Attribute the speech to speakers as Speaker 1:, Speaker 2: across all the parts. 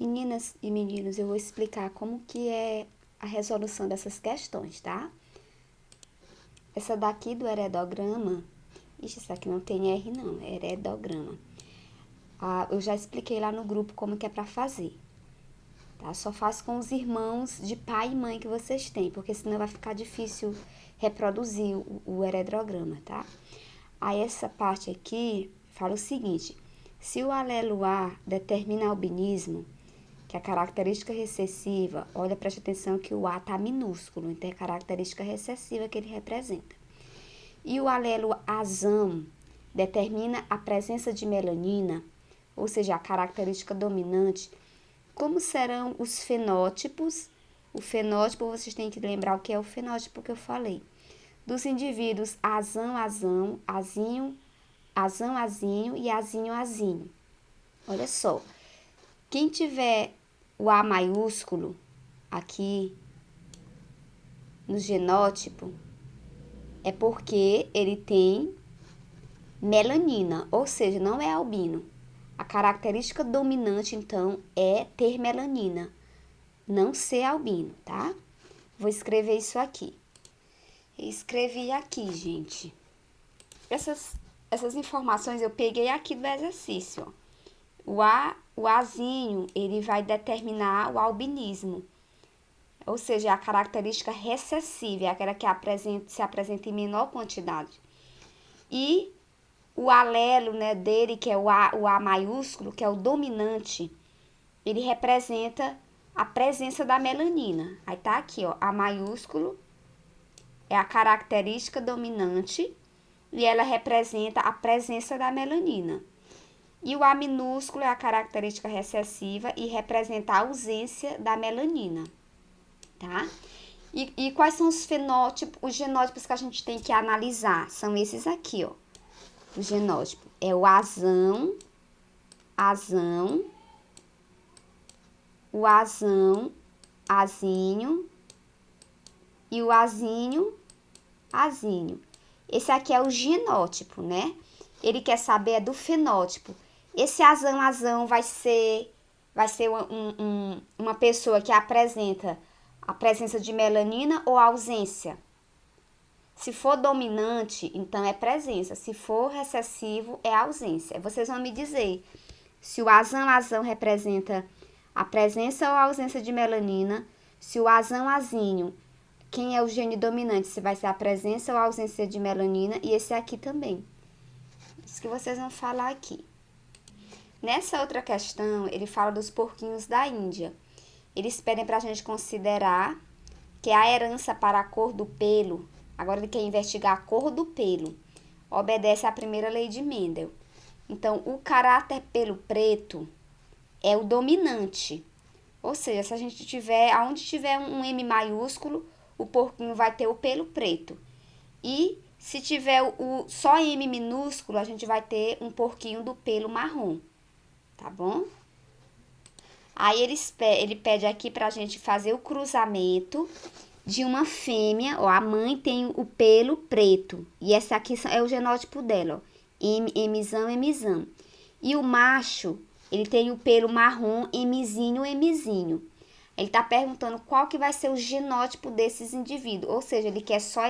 Speaker 1: Meninas e meninos, eu vou explicar como que é a resolução dessas questões, tá? Essa daqui do heredograma, ixi, essa aqui não tem R não, é heredograma. Eu já expliquei lá no grupo como que é pra fazer, tá? Só faço com os irmãos de pai e mãe que vocês têm, porque senão vai ficar difícil reproduzir o heredograma, tá? Aí essa parte aqui fala o seguinte: se o alelo A determina albinismo, que é a característica recessiva, olha, preste atenção que o A está minúsculo, então é a característica recessiva que ele representa. E o alelo azão determina a presença de melanina, ou seja, a característica dominante. Como serão os fenótipos? O fenótipo, vocês têm que lembrar o que é o fenótipo que eu falei. Dos indivíduos azão, azão, azinho, azão, azinho e azinho, azinho. Olha só, quem tiver o A maiúsculo aqui no genótipo é porque ele tem melanina, ou seja, não é albino. A característica dominante, então, é ter melanina, não ser albino, tá? Vou escrever isso aqui. Escrevi aqui, gente. Essas informações eu peguei aqui do exercício, ó. O Azinho, ele vai determinar o albinismo, ou seja, a característica recessiva, é aquela que se apresenta em menor quantidade. E o alelo, né, dele, que é o A maiúsculo, que é o dominante, ele representa a presença da melanina. Aí tá aqui, ó, A maiúsculo é a característica dominante e ela representa a presença da melanina. E o A minúsculo é a característica recessiva e representa a ausência da melanina, tá? E quais são os fenótipos, os genótipos que a gente tem que analisar? São esses aqui, ó. O genótipo é o azão, azão, o azão, azinho e o azinho, azinho. Esse aqui é o genótipo, né? Ele quer saber do fenótipo. Esse azão, azão vai ser uma pessoa que apresenta a presença de melanina ou ausência. Se for dominante, então é presença. Se for recessivo, é ausência. Vocês vão me dizer se o azão, azão representa a presença ou a ausência de melanina. Se o azão, azinho, quem é o gene dominante, se vai ser a presença ou a ausência de melanina. E esse aqui também. Isso que vocês vão falar aqui. Nessa outra questão, ele fala dos porquinhos da Índia. Eles pedem para a gente considerar que a herança para a cor do pelo, agora ele quer investigar a cor do pelo, obedece à primeira lei de Mendel. Então, o caráter pelo preto é o dominante. Ou seja, se a gente tiver, aonde tiver um M maiúsculo, o porquinho vai ter o pelo preto. E se tiver só M minúsculo, a gente vai ter um porquinho do pelo marrom. Tá bom? Aí ele pede aqui pra gente fazer o cruzamento de uma fêmea, ó, a mãe tem o pelo preto, e essa aqui é o genótipo dela, ó, Mzão, Mzão. E o macho, ele tem o pelo marrom, Mzinho, Mzinho. Ele tá perguntando qual que vai ser o genótipo desses indivíduos, ou seja, ele quer só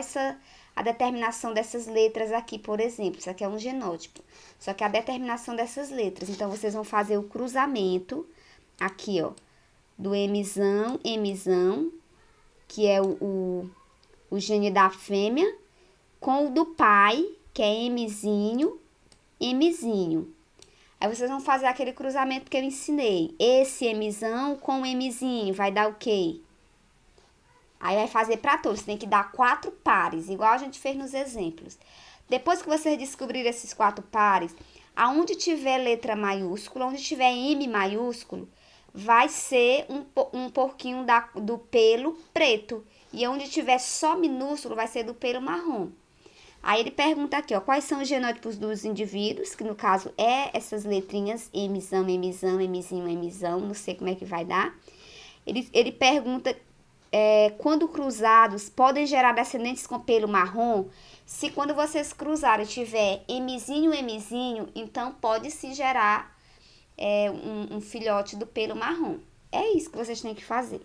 Speaker 1: a determinação dessas letras aqui, por exemplo. Isso aqui é um genótipo. Só que a determinação dessas letras. Então, vocês vão fazer o cruzamento aqui, ó, do Mzão, Mzão, que é o gene da fêmea, com o do pai, que é Mzinho, Mzinho. Aí vocês vão fazer aquele cruzamento que eu ensinei. Esse Mzão com o Mzinho vai dar o quê? Aí vai fazer para todos, você tem que dar 4 pares, igual a gente fez nos exemplos. Depois que vocês descobrirem esses 4 pares, aonde tiver letra maiúscula, onde tiver M maiúsculo, vai ser um porquinho do pelo preto. E onde tiver só minúsculo, vai ser do pelo marrom. Aí ele pergunta aqui, ó, quais são os genótipos dos indivíduos, que no caso é essas letrinhas, Mzão, Mzão, Mzinho, Mzão, não sei como é que vai dar. Ele pergunta... quando cruzados, podem gerar descendentes com pelo marrom. Se quando vocês cruzarem tiver Mzinho, Mzinho, então pode se gerar um filhote do pelo marrom. É isso que vocês têm que fazer.